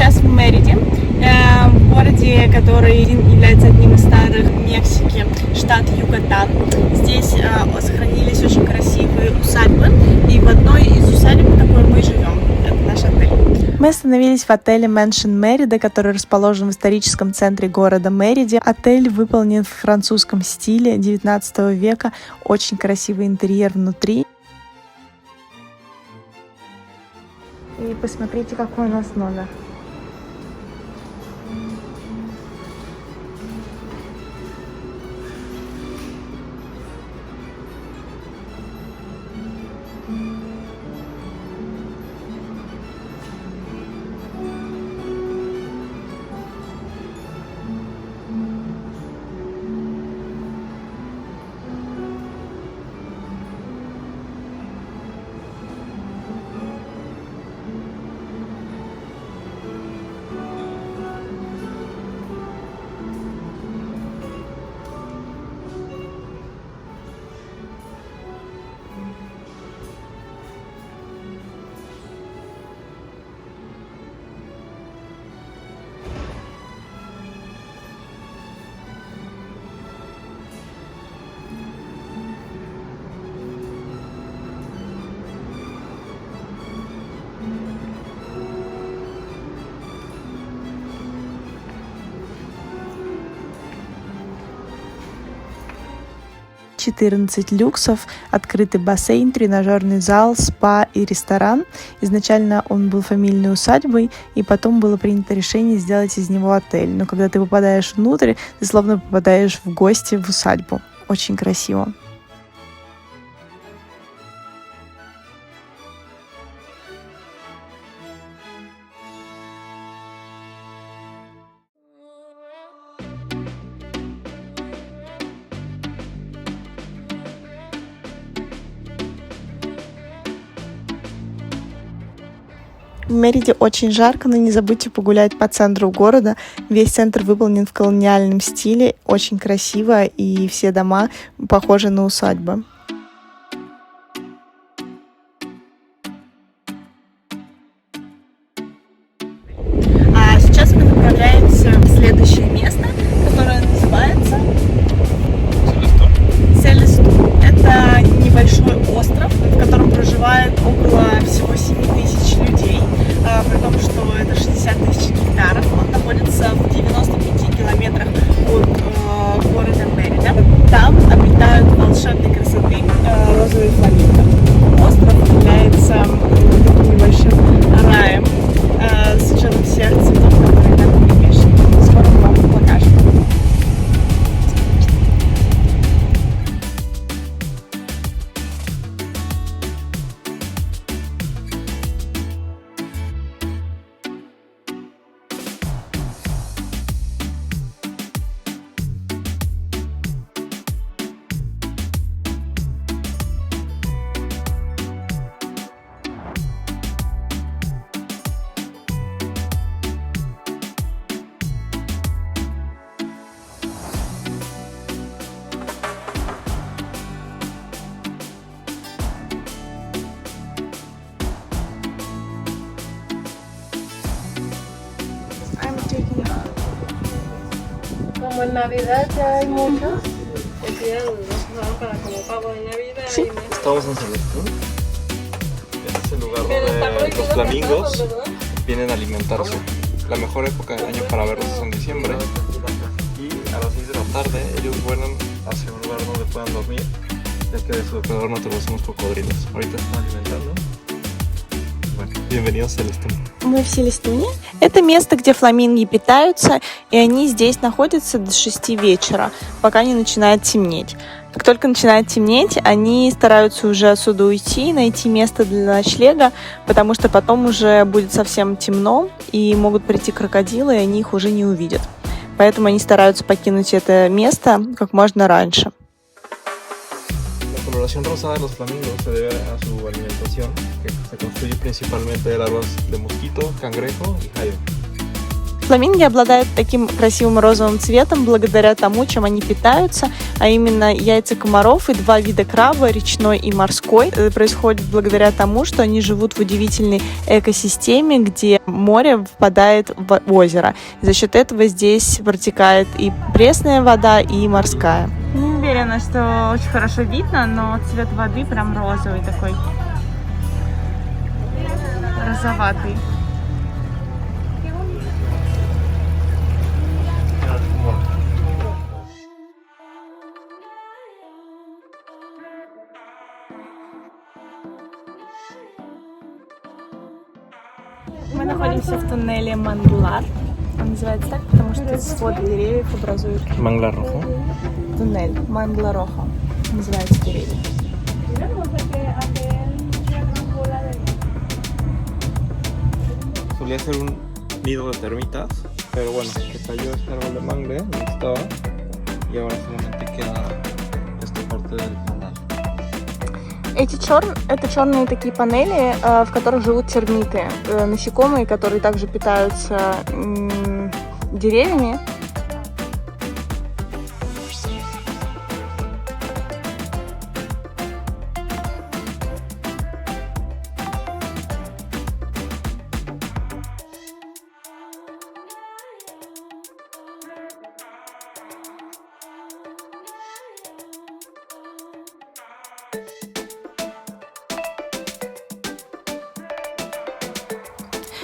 сейчас в Мериде, в городе, который является одним из старых Мексики, штат Юкатан. Здесь сохранились очень красивые усадьбы, и в одной из усадеб такой мы живем. Это наш отель. Мы остановились в отеле Mansion Merida, который расположен в историческом центре города Мериде. Отель выполнен в французском стиле 19 века, очень красивый интерьер внутри. И посмотрите, какой у нас номер. «14 люксов», открытый бассейн, тренажерный зал, спа и ресторан. Изначально он был фамильной усадьбой, и потом было принято решение сделать из него отель. Но когда ты попадаешь внутрь, ты словно попадаешь в гости в усадьбу. Очень красиво. В Мериде очень жарко, но не забудьте погулять по центру города. Весь центр выполнен в колониальном стиле, очень красиво, и все дома похожи на усадьбы. А сейчас мы направляемся в следующее место, которое называется Селестун. Это небольшой остров, в котором проживает около всего 7 тысяч людей, при том, что это 60 тысяч гектаров. Он находится в 95 километрах от города Мерида. Там обитают волшебной красоты розовые фламинго. Остров является таким небольшим раем с учетом всех цветов, которые там перемешаны. Скоро мы вам покажем. Como en Navidad ya hay muchos, aquí los usaron para como pavo de Navidad. Sí. Estamos en Celestún. Este es el lugar Pero está donde prohibido los flamingos cazarlos, ¿verdad? vienen a alimentarse. La mejor época del año para verlos es en diciembre. Y a las 6 de la tarde ellos vuelan hacia un lugar donde puedan dormir, ya que de su alrededor no tenemos unos cocodrilos. Ahorita están alimentando. Bueno, bienvenidos a Celestún. Мы в Селестуне. Это место, где фламинги питаются, и они здесь находятся до 6 вечера, пока не начинает темнеть. Как только начинает темнеть, они стараются уже отсюда уйти, найти место для ночлега, потому что потом уже будет совсем темно, и могут прийти крокодилы, и они их уже не увидят. Поэтому они стараются покинуть это место как можно раньше. La coloración rosada de los flamingos se debe a su alimentación, que se construye principalmente de larvas de mosquito, cangrejo y jaiba. Фламинго обладают таким красивым розовым цветом благодаря тому, чем они питаются, а именно яйца комаров и 2 вида краба, речной и морской. Это происходит благодаря тому, что они живут в удивительной экосистеме, где море впадает в озеро. И за счет этого здесь протекает и пресная вода, и морская. Не уверена, что очень хорошо видно, но цвет воды прям розовый такой, розоватый. Мы находимся в туннеле Манглар. Он называется так, потому что своды деревьев образуют Manglar rojo. туннель Мангларохо. Называется деревья. Solía ser un nido de termitas, pero bueno, se cayó este árbol de mangle donde estaba y ahora solamente queda esta parte del canal. Это черные такие панели, в которых живут термиты, насекомые, которые также питаются деревьями.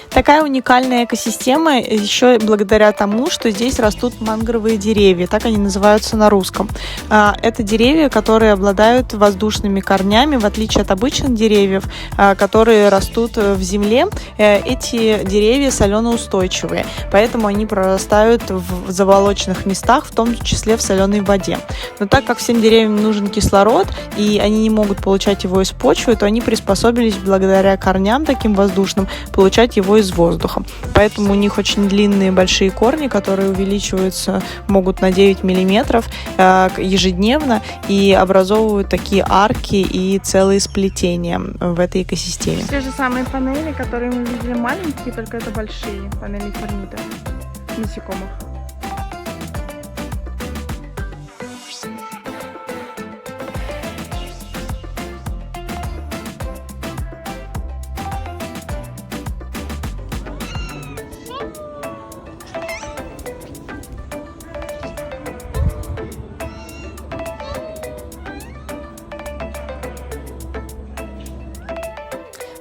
Такая уникальная экосистема еще благодаря тому, что здесь растут мангровые деревья, так они называются на русском. Это деревья, которые обладают воздушными корнями, в отличие от обычных деревьев, которые растут в земле. Эти деревья соленоустойчивые, поэтому они прорастают в заволоченных местах, в том числе в соленой воде. Но так как всем деревьям нужен кислород, и они не могут получать его из почвы, то они приспособились благодаря корням таким воздушным получать его из воздуха. Поэтому у них очень длинные большие корни, которые увеличиваются, могут на 9 миллиметров ежедневно и образовывают такие арки и целые сплетения в этой экосистеме. Те же самые панели, которые мы видели маленькие, только это большие панели термитов, насекомых.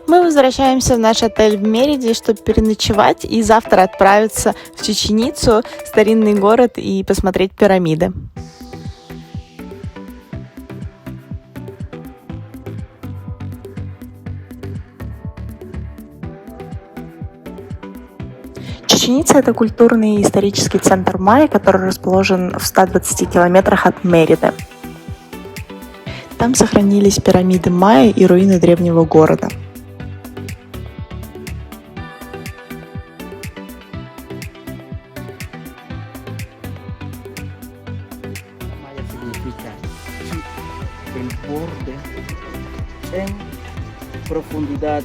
Мы возвращаемся в наш отель в Мериде, чтобы переночевать и завтра отправиться в Чеченицу, старинный город, и посмотреть пирамиды. Чеченица – это культурный и исторический центр майя, который расположен в 120 километрах от Мериды. Там сохранились пирамиды майя и руины древнего города. En profundidad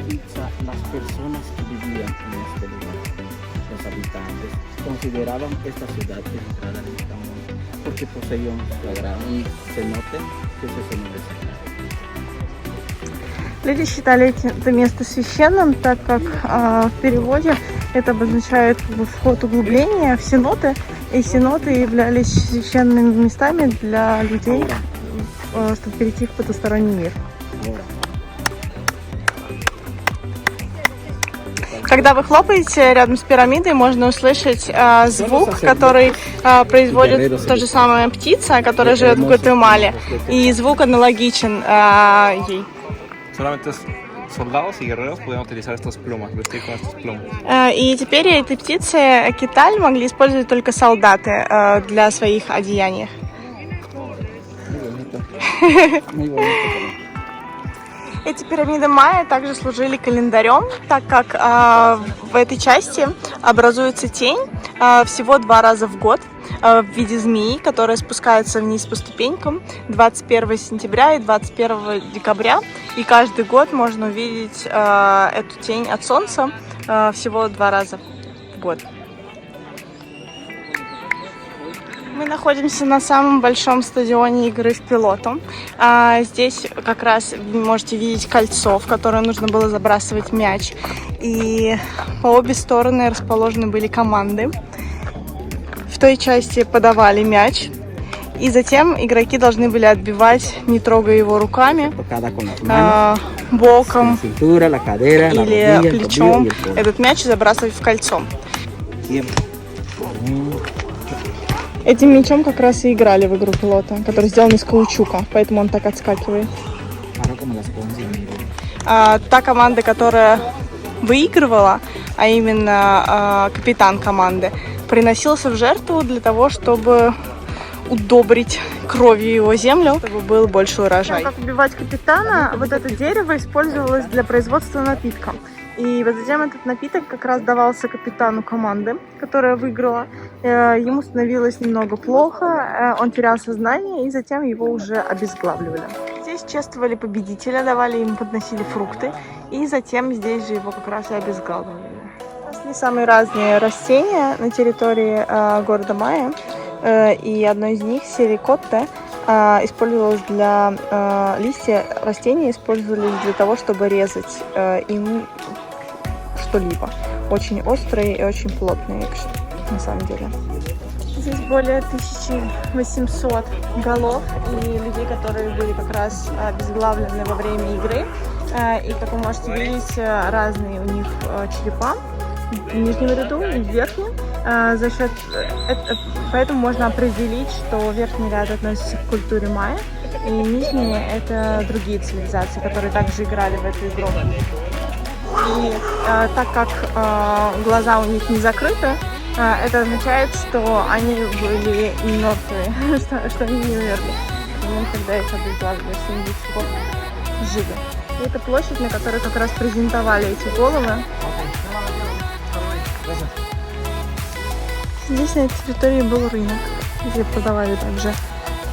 fixa las personas que vivían en este lugar. Los habitantes consideraban esta ciudad centrada en esta montaña porque poseía un sagrado y se nota que se nombre sagrado. Люди считали это место священным, так как в переводе это обозначает вход углубления в сеноты, и сеноты являлись священными местами для людей, чтобы перейти в потусторонний мир. Когда вы хлопаете рядом с пирамидой, можно услышать звук, который производит та же самая птица, которая живет в Гватемале, и звук аналогичен ей. Solamente soldados y guerreros podían utilizar estas plumas, vestir con estas plumas. И теперь этой птицы киталь могли использовать только солдаты для своих одеяний. Эти пирамиды майя также служили календарем, так как в этой части образуется тень всего 2 раза в год в виде змеи, которая спускается вниз по ступенькам 21 сентября и 21 декабря. И каждый год можно увидеть эту тень от солнца всего 2 раза в год. Мы находимся на самом большом стадионе игры в пилоту. Здесь как раз вы можете видеть кольцо, в которое нужно было забрасывать мяч. И по обе стороны расположены были команды. В той части подавали мяч. И затем игроки должны были отбивать, не трогая его руками, боком или плечом этот мяч и забрасывать в кольцо. Этим мячом как раз и играли в игру пилота, который сделан из каучука, поэтому он так отскакивает. Та команда, которая выигрывала, а именно капитан команды, приносился в жертву для того, чтобы удобрить кровью его землю, чтобы был больше урожай. Как убивать капитана, вот это дерево использовалось для производства напитка. И вот затем этот напиток как раз давался капитану команды, которая выиграла. Ему становилось немного плохо, он терял сознание, и затем его уже обезглавливали. Здесь чествовали победителя, давали ему, подносили фрукты, и затем здесь же его как раз и обезглавливали. Росли самые разные растения на территории города Майя, и одно из них, серикотте, использовалось для листья растения использовались для того, чтобы резать им что-либо. Очень острые и очень плотные, на самом деле. Здесь более 1800 голов и людей, которые были как раз обезглавлены во время игры. И, как вы можете видеть, разные у них черепа в нижнем ряду и в верхнем. Поэтому можно определить, что верхний ряд относится к культуре майя, и нижние — это другие цивилизации, которые также играли в эту игру. И так как глаза у них не закрыты, это означает, что они были не мертвые, что они не умерли. Когда их обезглавили, что они до сих пор живы. И это площадь, на которой как раз презентовали эти головы. Здесь на этой территории был рынок, где продавали также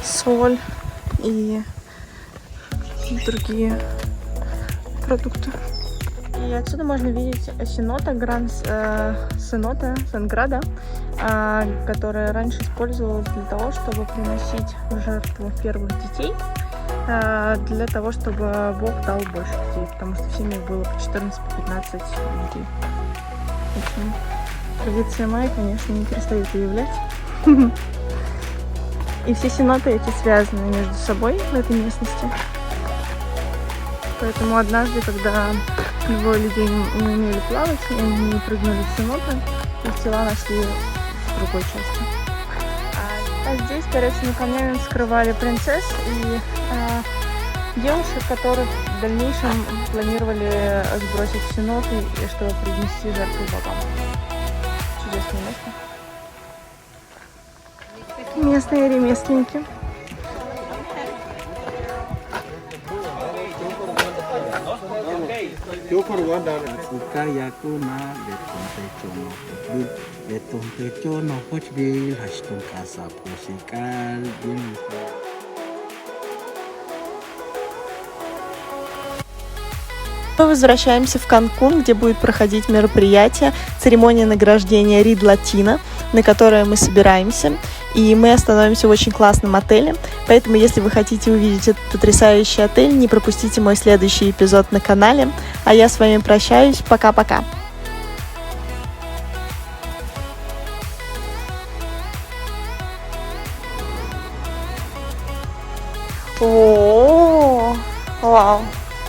соль и другие продукты. И отсюда можно видеть сенота, сенота Санграда, которая раньше использовалась для того, чтобы приносить в жертву первых детей, для того, чтобы Бог дал больше детей, потому что в семьях было по 14-15 детей. В общем, традиция майя, конечно, не перестает уявлять. И все сеноты эти связаны между собой в этой местности. Поэтому однажды, когда двое людей не умели плавать, они прыгнули в сеноты, и тела нашли в другой части. А здесь горячими камнями скрывали принцесс и девушек, которых в дальнейшем планировали сбросить в сеноты, чтобы принести жертву богам. Чудесное место. Местные ремесленники. Мы возвращаемся в Канкун, где будет проходить мероприятие, церемония награждения Рид Латино, на которое мы собираемся. И мы остановимся в очень классном отеле. Поэтому, если вы хотите увидеть этот потрясающий отель, не пропустите мой следующий эпизод на канале. А я с вами прощаюсь. Пока-пока. О, вау.